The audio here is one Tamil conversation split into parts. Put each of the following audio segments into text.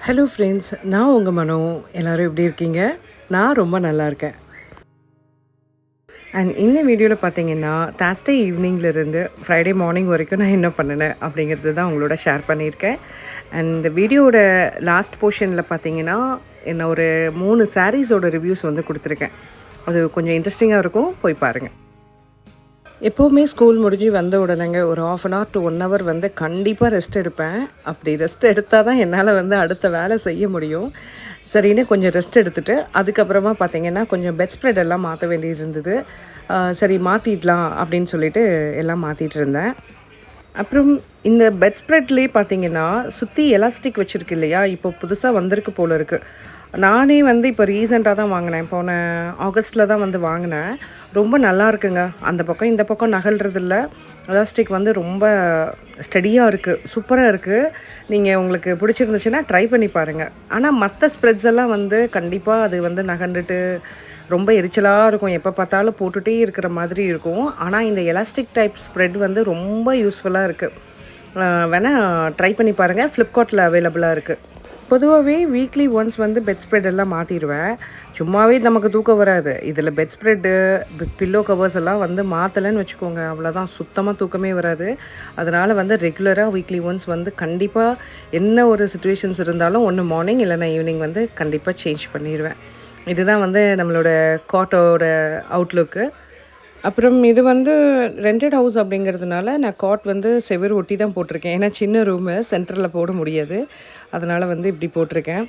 ஹலோ ஃப்ரெண்ட்ஸ், நான் உங்கள் மனோ. எல்லோரும் எப்படி இருக்கீங்க? நான் ரொம்ப நல்லா இருக்கேன். அண்ட் இந்த வீடியோவில் பார்த்தீங்கன்னா, தேர்ஸ்டே ஈவினிங்லேருந்து ஃப்ரைடே மார்னிங் வரைக்கும் நான் என்ன பண்ணினேன் அப்படிங்கிறது தான் உங்களோட ஷேர் பண்ணியிருக்கேன். அண்ட் வீடியோவோட லாஸ்ட் போர்ஷனில் பார்த்தீங்கன்னா, என்ன ஒரு 3 சாரீஸோட ரிவ்யூஸ் வந்து கொடுத்துருக்கேன். அது கொஞ்சம் இன்ட்ரெஸ்டிங்காக இருக்கும், போய் பாருங்கள். எப்போவுமே ஸ்கூல் முடிஞ்சு வந்த உடனேங்க ஒரு 1/2 hour to 1 hour வந்து கண்டிப்பாக ரெஸ்ட் எடுப்பேன். அப்படி ரெஸ்ட் எடுத்தால் தான் என்னால் வந்து அடுத்த வேலை செய்ய முடியும். சரின்னு கொஞ்சம் ரெஸ்ட் எடுத்துகிட்டு அதுக்கப்புறமா பார்த்திங்கன்னா கொஞ்சம் பெட் ஸ்ப்ரெட் எல்லாம் மாற்ற வேண்டியது இருந்தது. சரி மாற்றிடலாம் அப்படின்னு சொல்லிட்டு எல்லாம் மாற்றிட்டு இருந்தேன். அப்புறம் இந்த பெட் ஸ்ப்ரெட்லேயே பார்த்தீங்கன்னா சுற்றி எலாஸ்டிக் வச்சுருக்கு இல்லையா, இப்போ புதுசாக வந்திருக்கு போல் இருக்குது. நானே வந்து இப்போ ரீசெண்டாக தான் வாங்கினேன். போன ஆகஸ்ட்டில் தான் வந்து வாங்கினேன். ரொம்ப நல்லா இருக்குங்க. அந்த பக்கம் இந்த பக்கம் நகல்றதில்ல. எலாஸ்டிக் வந்து ரொம்ப ஸ்டடியாக இருக்குது, சூப்பராக இருக்குது. நீங்கள் உங்களுக்கு பிடிச்சிருந்துச்சுன்னா ட்ரை பண்ணி பாருங்கள். ஆனால் மற்ற ஸ்ப்ரெட்ஸ் எல்லாம் வந்து கண்டிப்பாக அது வந்து நகண்டுட்டு ரொம்ப எரிச்சலாக இருக்கும், எப்போ பார்த்தாலும் போட்டுகிட்டே இருக்கிற மாதிரி இருக்கும். ஆனால் இந்த எலாஸ்டிக் டைப் ஸ்ப்ரெட் வந்து ரொம்ப யூஸ்ஃபுல்லாக இருக்குது. வேணால் ட்ரை பண்ணி பாருங்கள். ஃப்ளிப்கார்ட்டில் அவைலபிளாக இருக்குது. பொதுவாகவே வீக்லி ஒன்ஸ் வந்து பெட் ஸ்ப்ரெட் எல்லாம் மாற்றிடுவேன். சும்மாவே நமக்கு தூக்கம் வராது. இதில் பெட் ஸ்ப்ரெட்டு, பில்லோ கவர்ஸ் எல்லாம் வந்து மாற்றலைன்னு வச்சுக்கோங்க, அவ்வளோதான், சுத்தமாக தூக்கமே வராது. அதனால் வந்து ரெகுலராக வீக்லி ஒன்ஸ் வந்து கண்டிப்பாக என்ன ஒரு சிச்சுவேஷன்ஸ் இருந்தாலும் ஒன்று மார்னிங் இல்லைனா ஈவினிங் வந்து கண்டிப்பாக சேஞ்ச் பண்ணிடுவேன். இதுதான் வந்து நம்மளோட காட்டோட அவுட்லுக்கு. அப்புறம் இது வந்து ரெண்டட் ஹவுஸ் அப்படிங்கிறதுனால நான் காட் வந்து செவுரு ஒட்டி தான் போட்டிருக்கேன். ஏன்னா சின்ன ரூமு சென்டரில் போட முடியாது, அதனால் வந்து இப்படி போட்டிருக்கேன்.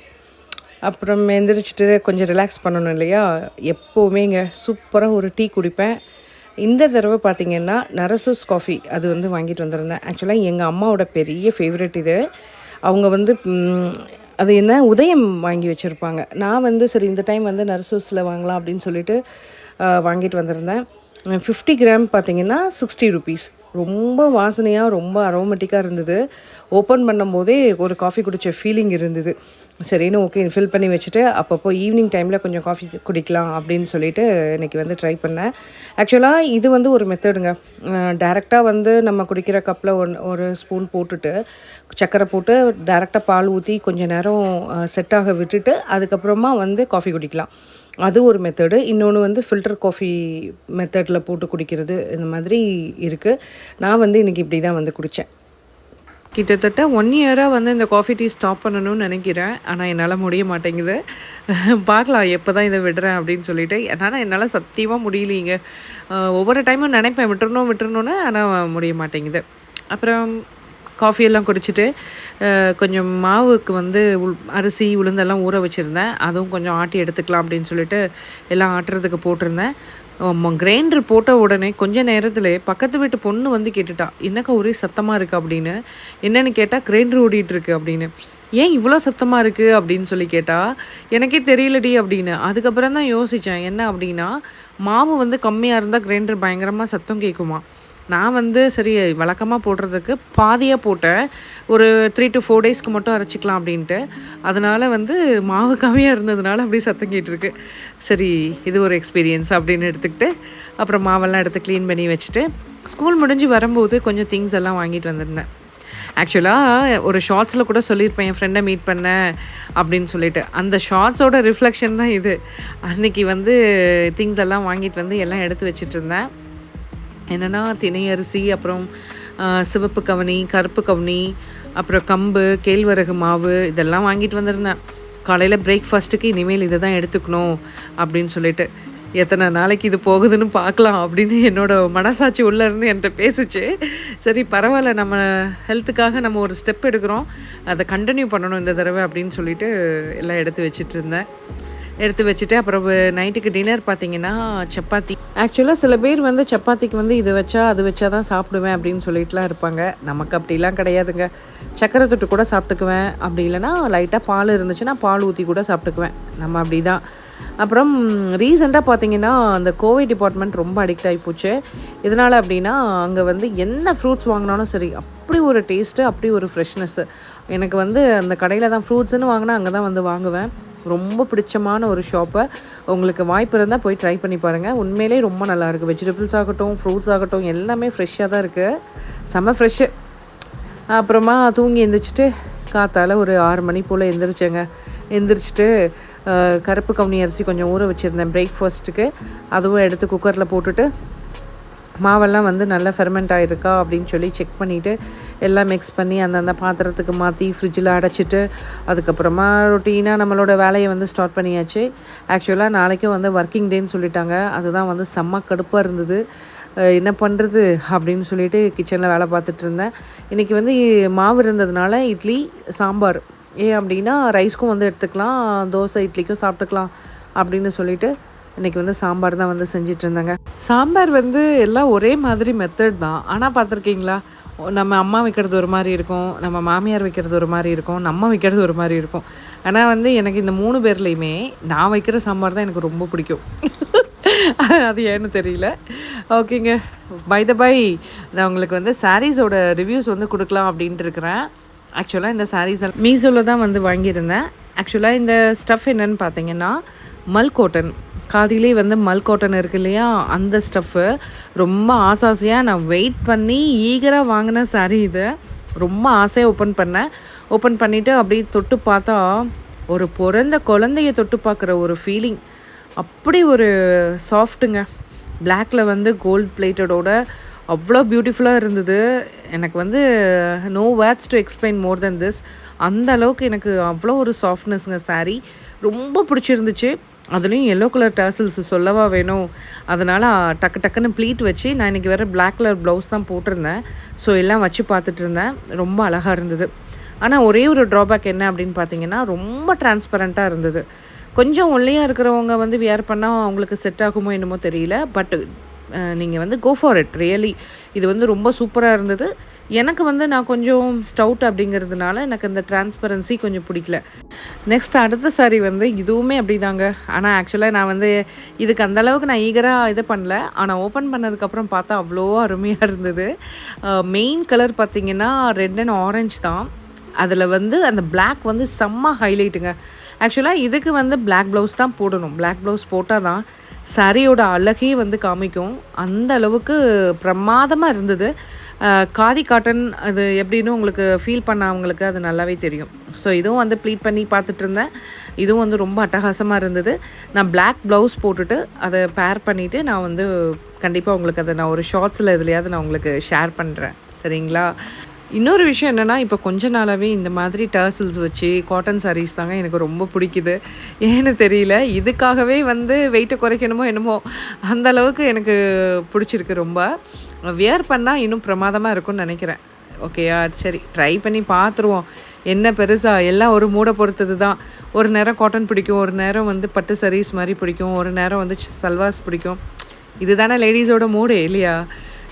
அப்புறம் எந்திரிச்சிட்டு கொஞ்சம் ரிலாக்ஸ் பண்ணணும் இல்லையா, எப்போவுமேங்க சூப்பராக ஒரு டீ குடிப்பேன். இந்த தடவை பார்த்திங்கன்னா நரசூஸ் காஃபி அது வந்து வாங்கிட்டு வந்திருந்தேன். ஆக்சுவலாக எங்கள் அம்மாவோட பெரிய ஃபேவரெட் இது. அவங்க வந்து அது என்ன உதயம் வாங்கி வச்சுருப்பாங்க. நான் வந்து சரி இந்த டைம் வந்து நரசூஸில் வாங்கலாம் அப்படின்னு சொல்லிட்டு வாங்கிட்டு வந்திருந்தேன். 50 கிராம் பார்த்திங்கன்னா 60 ருபீஸ். ரொம்ப வாசனையாக ரொம்ப அரோமேட்டிக்காக இருந்தது. ஓப்பன் பண்ணும்போதே ஒரு காஃபி குடித்த ஃபீலிங் இருந்தது. சரின்னு ஓகே ஃபில் பண்ணி வச்சுட்டு அப்பப்போ ஈவினிங் டைமில் கொஞ்சம் காஃபி குடிக்கலாம் அப்படின்னு சொல்லிட்டு இன்றைக்கி வந்து ட்ரை பண்ணேன். ஆக்சுவலாக இது வந்து ஒரு மெத்தடுங்க. டேரெக்டாக வந்து நம்ம குடிக்கிற கப்பில் ஒரு ஸ்பூன் போட்டுட்டு சர்க்கரை போட்டு டேரெக்டாக பால் ஊற்றி கொஞ்சம் நேரம் செட் ஆக விட்டுட்டு அதுக்கப்புறமா வந்து காஃபி குடிக்கலாம். அது ஒரு மெத்தடு. இன்னொன்று வந்து ஃபில்டர் காஃபி மெத்தடில் போட்டு குடிக்கிறது, இந்த மாதிரி இருக்குது. நான் வந்து இன்றைக்கி இப்படி தான் வந்து குடித்தேன். கிட்டத்தட்ட 1 இயராக வந்து இந்த காஃபி டீ ஸ்டாப் பண்ணணும்னு நினைக்கிறேன். ஆனால் என்னால் முடிய மாட்டேங்குது. பார்க்கலாம் எப்போ தான் இதை விடுறேன் அப்படின்னு சொல்லிட்டு. ஆனால் என்னால் சத்தியமாக முடியலைங்க. ஒவ்வொரு டைமும் நினைப்பேன் விட்டுறணும்னு, ஆனால் முடிய மாட்டேங்குது. அப்புறம் காஃபியெல்லாம் குடிச்சிட்டு கொஞ்சம் மாவுக்கு வந்து அரிசி உளுந்தெல்லாம் ஊற வச்சுருந்தேன். அதுவும் கொஞ்சம் ஆட்டி எடுத்துக்கலாம் அப்படின்னு சொல்லிட்டு எல்லாம் ஆட்டுறதுக்கு போட்டிருந்தேன். கிரைண்டர் போட்ட உடனே கொஞ்சம் நேரத்தில் பக்கத்து வீட்டு பொண்ணு வந்து கேட்டுட்டா, என்னக்கா ஒரே சத்தமாக இருக்குது அப்படின்னு. என்னென்னு கேட்டால் கிரைண்டர் ஓடிட்டுருக்கு அப்படின்னு. ஏன் இவ்வளோ சத்தமாக இருக்குது அப்படின்னு சொல்லி கேட்டால் எனக்கே தெரியலடி அப்படின்னு. அதுக்கப்புறம் தான் யோசித்தேன் என்ன அப்படின்னா, மாவு வந்து கம்மியாக இருந்தால் கிரைண்டர் பயங்கரமாக சத்தம் கேட்குமா. நான் வந்து சரி வழக்கமாக போடுறதுக்கு பாதியாக போட்டேன். ஒரு 3 to 4 டேஸ்க்கு மட்டும் அரைச்சிக்கலாம் அப்படின்ட்டு. அதனால் வந்து மாவு கம்மியாக இருந்ததுனால அப்படியே சத்தம் கேட்டிருக்கு. சரி இது ஒரு எக்ஸ்பீரியன்ஸ் அப்படின்னு எடுத்துக்கிட்டு அப்புறம் மாவெல்லாம் எடுத்து க்ளீன் பண்ணி வச்சுட்டு ஸ்கூல் முடிஞ்சு வரும்போது கொஞ்சம் திங்ஸ் எல்லாம் வாங்கிட்டு வந்திருந்தேன். ஆக்சுவலாக ஒரு ஷார்ட்ஸில் கூட சொல்லியிருப்பேன் என் ஃப்ரெண்டை மீட் பண்ணேன் அப்படின்னு சொல்லிட்டு. அந்த ஷார்ட்ஸோட ரிஃப்ளெக்ஷன் தான் இது. அன்றைக்கி வந்து திங்ஸ் எல்லாம் வாங்கிட்டு வந்து எல்லாம் எடுத்து வச்சுட்டு இருந்தேன். என்னென்னா தினை அரிசி, அப்புறம் சிவப்பு கவனி, கருப்பு கவனி, அப்புறம் கம்பு, கேழ்வரகு மாவு இதெல்லாம் வாங்கிட்டு வந்திருந்தேன். காலையில் பிரேக்ஃபாஸ்ட்டுக்கு இனிமேல் இதை தான் எடுத்துக்கணும் அப்படின்னு சொல்லிட்டு. எத்தனை நாளைக்கு இது போகுதுன்னு பார்க்கலாம் அப்படின்னு என்னோடய மனசாட்சி உள்ளேருந்து என்கிட்ட பேசிச்சு. சரி பரவாயில்ல, நம்ம ஹெல்த்துக்காக நம்ம ஒரு ஸ்டெப் எடுக்கிறோம், அதை கண்டினியூ பண்ணணும் இந்த தடவை அப்படின்னு சொல்லிட்டு எல்லாம் எடுத்து வச்சுட்டு இருந்தேன். எடுத்து வச்சுட்டு அப்புறம் நைட்டுக்கு டின்னர் பார்த்திங்கன்னா சப்பாத்தி. ஆக்சுவலாக சில பேர் வந்து சப்பாத்திக்கு வந்து இது வச்சா அது வச்சா தான் சாப்பிடுவேன் அப்படின்னு சொல்லிட்டுலாம் இருப்பாங்க. நமக்கு அப்படிலாம் கிடையாதுங்க. சக்கரை தொட்டு கூட சாப்பிட்டுக்குவேன். அப்படி இல்லைனா லைட்டாக பால் இருந்துச்சுன்னா பால் ஊற்றி கூட சாப்பிட்டுக்குவேன். நம்ம அப்படி தான். அப்புறம் ரீசெண்டாக பார்த்திங்கன்னா அந்த கோவை டிபார்ட்மெண்ட் ரொம்ப அடிக்ட் ஆகி போச்சு. இதனால் அப்படின்னா அங்கே வந்து என்ன ஃப்ரூட்ஸ் வாங்கினாலும் சரி அப்படி ஒரு டேஸ்ட்டு, அப்படி ஒரு ஃப்ரெஷ்னஸ்ஸு. எனக்கு வந்து அந்த கடையில் தான் ஃப்ரூட்ஸ்ன்னு வாங்கினா அங்கே தான் வந்து வாங்குவேன். ரொம்ப பிடிச்சமான ஒரு ஷாப்பை உங்களுக்கு வாய்ப்பு இருந்தால் போய் ட்ரை பண்ணி பாருங்கள். உண்மையிலே ரொம்ப நல்லாயிருக்கு. வெஜிடபிள்ஸ் ஆகட்டும், ஃப்ரூட்ஸ் ஆகட்டும், எல்லாமே ஃப்ரெஷ்ஷாக தான் இருக்குது. செம்ம ஃப்ரெஷ்ஷு. அப்புறமா தூங்கி எழுந்திரிச்சிட்டு காத்தால ஒரு 6 மணி போல் எந்திரிச்சேங்க. எந்திரிச்சிட்டு கருப்பு கவுனி அரிசி கொஞ்சம் ஊற வச்சுருந்தேன் பிரேக்ஃபாஸ்ட்டுக்கு. அதுவும் எடுத்து குக்கரில் போட்டுட்டு மாவெல்லாம் வந்து நல்லா ஃபெர்மெண்ட் ஆகிருக்கா அப்படின்னு சொல்லி செக் பண்ணிவிட்டு எல்லாம் மிக்ஸ் பண்ணி அந்தந்த பாத்திரத்துக்கு மாற்றி ஃப்ரிட்ஜில் அடைச்சிட்டு அதுக்கப்புறமா ரொட்டீனாக நம்மளோட வேலையை வந்து ஸ்டார்ட் பண்ணியாச்சு. ஆக்சுவலாக நாளைக்கும் வந்து ஒர்க்கிங் டேன்னு சொல்லிட்டாங்க. அதுதான் வந்து செம்ம கடுப்பாக இருந்தது. என்ன பண்ணுறது அப்படின்னு சொல்லிட்டு கிச்சனில் வேலை பார்த்துட்டு இருந்தேன். இன்றைக்கி வந்து மாவு இருந்ததுனால இட்லி சாம்பார், ஏன் அப்படின்னா ரைஸ்க்கும் வந்து எடுத்துக்கலாம், தோசை இட்லிக்கும் சாப்பிட்டுக்கலாம் அப்படின்னு சொல்லிட்டு இன்றைக்கி வந்து சாம்பார் தான் வந்து செஞ்சிட்டு இருந்தேங்க. சாம்பார் வந்து எல்லாம் ஒரே மாதிரி மெத்தட் தான். ஆனால் பார்த்துருக்கீங்களா, நம்ம அம்மா வைக்கிறது ஒரு மாதிரி இருக்கும், நம்ம மாமியார் வைக்கிறது ஒரு மாதிரி இருக்கும், நம்ம வைக்கிறது ஒரு மாதிரி இருக்கும். ஆனால் வந்து எனக்கு இந்த 3 பேர்லேயுமே நான் வைக்கிற சாம்பார் தான் எனக்கு ரொம்ப பிடிக்கும். அது ஏன்னு தெரியல. ஓகேங்க, பை த பை நான் உங்களுக்கு வந்து சாரீஸோட ரிவ்யூஸ் வந்து கொடுக்கலாம் அப்படின்ட்டு இருக்கிறேன். ஆக்சுவலாக இந்த சாரீஸ் மீஷோவில் தான் வந்து வாங்கியிருந்தேன். ஆக்சுவலாக இந்த ஸ்டஃப் என்னன்னு பார்த்தீங்கன்னா மல்கோட்டன், காதிலே வந்து மல்கோட்டன் இருக்குது இல்லையா, அந்த ஸ்டஃப்பு ரொம்ப ஆசையாக நான் வெயிட் பண்ணி ஈகராக வாங்கின சாரீ இது. ரொம்ப ஆசையாக ஓப்பன் பண்ணிவிட்டு அப்படியே தொட்டு பார்த்தா ஒரு பிறந்த குழந்தைய தொட்டு பார்க்குற ஒரு ஃபீலிங். அப்படி ஒரு சாஃப்ட்டுங்க. பிளாக்கில் வந்து கோல்ட் பிளேட்டடோட அவ்வளோ பியூட்டிஃபுல்லாக இருந்தது. எனக்கு வந்து no words to explain more than this. அந்த அளவுக்கு எனக்கு அவ்வளோ ஒரு சாஃப்ட்னஸ்ங்க சாரீ. ரொம்ப பிடிச்சிருந்துச்சு. அதுலேயும் எல்லோ கலர் டர்சல்ஸ் சொல்லவா வேணும். அதனால் டக்குன்னு ப்ளீட் வச்சு நான் இன்றைக்கி வேறு பிளாக் கலர் ப்ளவுஸ் தான் போட்டிருந்தேன். ஸோ எல்லாம் வச்சு பார்த்துட்டு இருந்தேன். ரொம்ப அழகாக இருந்தது. ஆனால் ஒரே ஒரு ட்ராபேக் என்ன அப்படின்னு பார்த்தீங்கன்னா ரொம்ப டிரான்ஸ்பரண்ட்டாக இருந்தது. கொஞ்சம் ஒல்லியாக இருக்கிறவங்க வந்து வியர் பண்ணால் அவங்களுக்கு செட் ஆகுமோ என்னமோ தெரியல. பட் நீங்கள் வந்து கோ ஃபார் இட். ரியலி இது வந்து ரொம்ப சூப்பராக இருந்தது. எனக்கு வந்து நான் கொஞ்சம் ஸ்டவுட் அப்படிங்கிறதுனால எனக்கு அந்த டிரான்ஸ்பரன்சி கொஞ்சம் பிடிக்கல. நெக்ஸ்ட் அடுத்த சாரீ வந்து இதுவுமே அப்படி தாங்க. ஆனால் ஆக்சுவலாக நான் வந்து இதுக்கு அந்தளவுக்கு நான் ஈகராக இது பண்ணல. ஆனால் ஓப்பன் பண்ணதுக்கப்புறம் பார்த்தா அவ்வளோ அருமையாக இருந்தது. மெயின் கலர் பார்த்திங்கன்னா ரெட் அண்ட் ஆரஞ்ச் தான். அதில் வந்து அந்த பிளாக் வந்து செம்ம ஹைலைட்டுங்க. ஆக்சுவலாக இதுக்கு வந்து பிளாக் ப்ளவுஸ் தான் போடணும். பிளாக் ப்ளவுஸ் போட்டால் தான் சாரியோட அழகே வந்து காமிக்கும். அந்த அளவுக்கு பிரமாதமாக இருந்தது. காதி காட்டன் அது எப்படின்னு உங்களுக்கு ஃபீல் பண்ணவங்களுக்கு அது நல்லாவே தெரியும். ஸோ இதுவும் வந்து ப்ளீட் பண்ணி பார்த்துட்டு இருந்தேன். இதுவும் வந்து ரொம்ப அட்டகாசமாக இருந்தது. நான் பிளாக் ப்ளவுஸ் போட்டுட்டு அதை பேர் பண்ணிவிட்டு நான் வந்து கண்டிப்பாக உங்களுக்கு அதை நான் ஒரு ஷார்ட்ஸில் எதுலையாவது நான் உங்களுக்கு ஷேர் பண்ணுறேன். சரிங்களா? இன்னொரு விஷயம் என்னென்னா, இப்போ கொஞ்ச நாளாகவே இந்த மாதிரி டர்சல்ஸ் வச்சு காட்டன் சாரீஸ் தாங்க எனக்கு ரொம்ப பிடிக்குது. ஏன்னு தெரியல, இதுக்காகவே வந்து வெயிட்டை குறைக்கணுமோ என்னமோ அந்த அளவுக்கு எனக்கு பிடிச்சிருக்கு. ரொம்ப வியர் பண்ணால் இன்னும் பிரமாதமாக இருக்கும்னு நினைக்கிறேன். ஓகேயா? சரி, ட்ரை பண்ணி பார்த்துருவோம். என்ன பெருசாக எல்லாம் ஒரு மூடை பொறுத்தது தான். ஒரு நேரம் காட்டன் பிடிக்கும், ஒரு நேரம் வந்து பட்டு சாரீஸ் மாதிரி பிடிக்கும், ஒரு நேரம் வந்து சல்வாஸ் பிடிக்கும். இது தானே லேடிஸோட மூடு இல்லையா?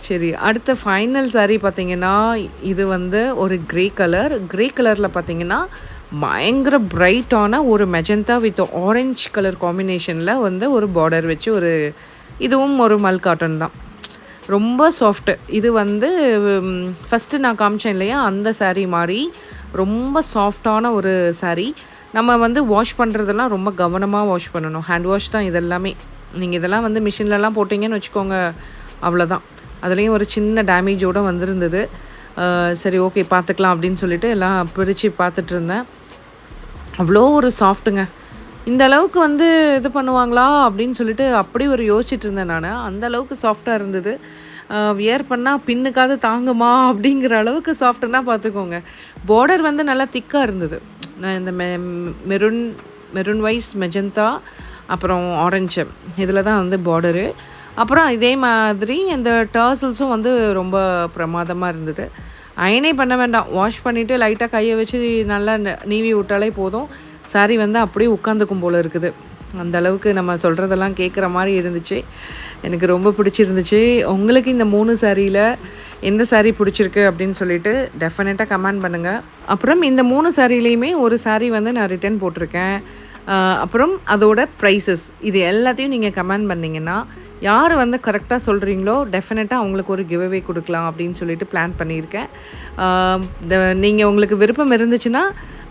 சரி, அடுத்த ஃபைனல் சாரீ பார்த்திங்கன்னா இது வந்து ஒரு க்ரே கலரில் பார்த்திங்கன்னா பயங்கர பிரைட்டான ஒரு மெஜந்தா வித் ஆரஞ்ச் கலர் காம்பினேஷனில் வந்து ஒரு பார்டர் வச்சு ஒரு இதுவும் ஒரு மல் காட்டன் தான். ரொம்ப சாஃப்ட்டு. இது வந்து ஃபஸ்ட்டு நான் காமிச்சேன் இல்லையா, அந்த சாரீ மாதிரி ரொம்ப சாஃப்டான ஒரு சாரீ. நம்ம வந்து வாஷ் பண்ணுறதெல்லாம் ரொம்ப கவனமாக வாஷ் பண்ணணும். ஹேண்ட் வாஷ் தான் இதெல்லாமே. நீங்கள் இதெல்லாம் வந்து மிஷின்லலாம் போட்டிங்கன்னு வச்சுக்கோங்க, அவ்வளோதான். அதுலேயும் ஒரு சின்ன டேமேஜோடு வந்திருந்தது. சரி, ஓகே பார்த்துக்கலாம் அப்படின்னு சொல்லிட்டு எல்லாம் பிரித்து பார்த்துட்டு இருந்தேன். அவ்வளோ ஒரு சாஃப்ட்டுங்க. இந்த அளவுக்கு வந்து இது பண்ணுவாங்களா அப்படின்னு சொல்லிட்டு அப்படி ஒரு யோசிச்சுட்டு இருந்தேன் நான். அந்த அளவுக்கு சாஃப்டாக இருந்தது. வியர் பண்ணால் பின்னுக்காவது தாங்குமா அப்படிங்கிற அளவுக்கு சாஃப்ட்டுன்னா பார்த்துக்கோங்க. பார்டர் வந்து நல்லா திக்காக இருந்தது. நான் இந்த மெரூன் வைஸ் மெஜந்தா அப்புறம் ஆரஞ்சு இதில் தான் வந்து பார்டரு. அப்புறம் இதே மாதிரி இந்த டர்சல்ஸும் வந்து ரொம்ப பிரமாதமாக இருந்தது. அயனே பண்ண வேண்டாம், வாஷ் பண்ணிவிட்டு லைட்டாக கையை வச்சு நல்லா நீவி விட்டாலே போதும். சாரீ வந்து அப்படியே உட்காந்துக்கும் போல் இருக்குது. அந்த அளவுக்கு நம்ம சொல்கிறதெல்லாம் கேட்குற மாதிரி இருந்துச்சு. எனக்கு ரொம்ப பிடிச்சிருந்துச்சு. உங்களுக்கு இந்த 3 சாரியில் எந்த சாரீ பிடிச்சிருக்கு அப்படின்னு சொல்லிட்டு டெஃபினட்டாக கமெண்ட் பண்ணுங்கள். அப்புறம் இந்த 3 சாரிலையுமே ஒரு சாரீ வந்து நான் ரிட்டன் போட்டிருக்கேன். அப்புறம் அதோட ப்ரைஸஸ் இது எல்லாத்தையும் நீங்கள் கமெண்ட் பண்ணிங்கன்னா யார் வந்து கரெக்டாக சொல்கிறீங்களோ டெஃபினட்டாக அவங்களுக்கு ஒரு கிவ்அவே கொடுக்கலாம் அப்படின்னு சொல்லிட்டு பிளான் பண்ணியிருக்கேன். நீங்கள் உங்களுக்கு விருப்பம் இருந்துச்சுன்னா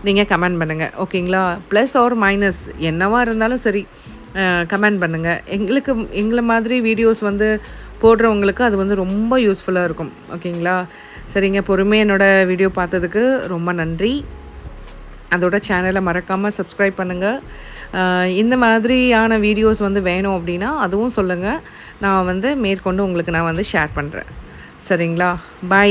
நீங்கள் கமெண்ட் பண்ணுங்கள். ஓகேங்களா? ப்ளஸ் ஆர் மைனஸ் என்னவாக இருந்தாலும் சரி கமெண்ட் பண்ணுங்கள். எங்களை மாதிரி வீடியோஸ் வந்து போடுறவங்களுக்கு அது வந்து ரொம்ப யூஸ்ஃபுல்லாக இருக்கும். ஓகேங்களா? சரிங்க, பொறுமையாக என்னோடய வீடியோ பார்த்ததுக்கு ரொம்ப நன்றி. அதோட சேனலை மறக்காமல் சப்ஸ்கிரைப் பண்ணுங்கள். இந்த மாதிரியான வீடியோஸ் வந்து வேணும் அப்படின்னா அதுவும் சொல்லுங்கள். நான் வந்து மேற்கொண்டு உங்களுக்கு நான் வந்து ஷேர் பண்ணுறேன். சரிங்களா? பை.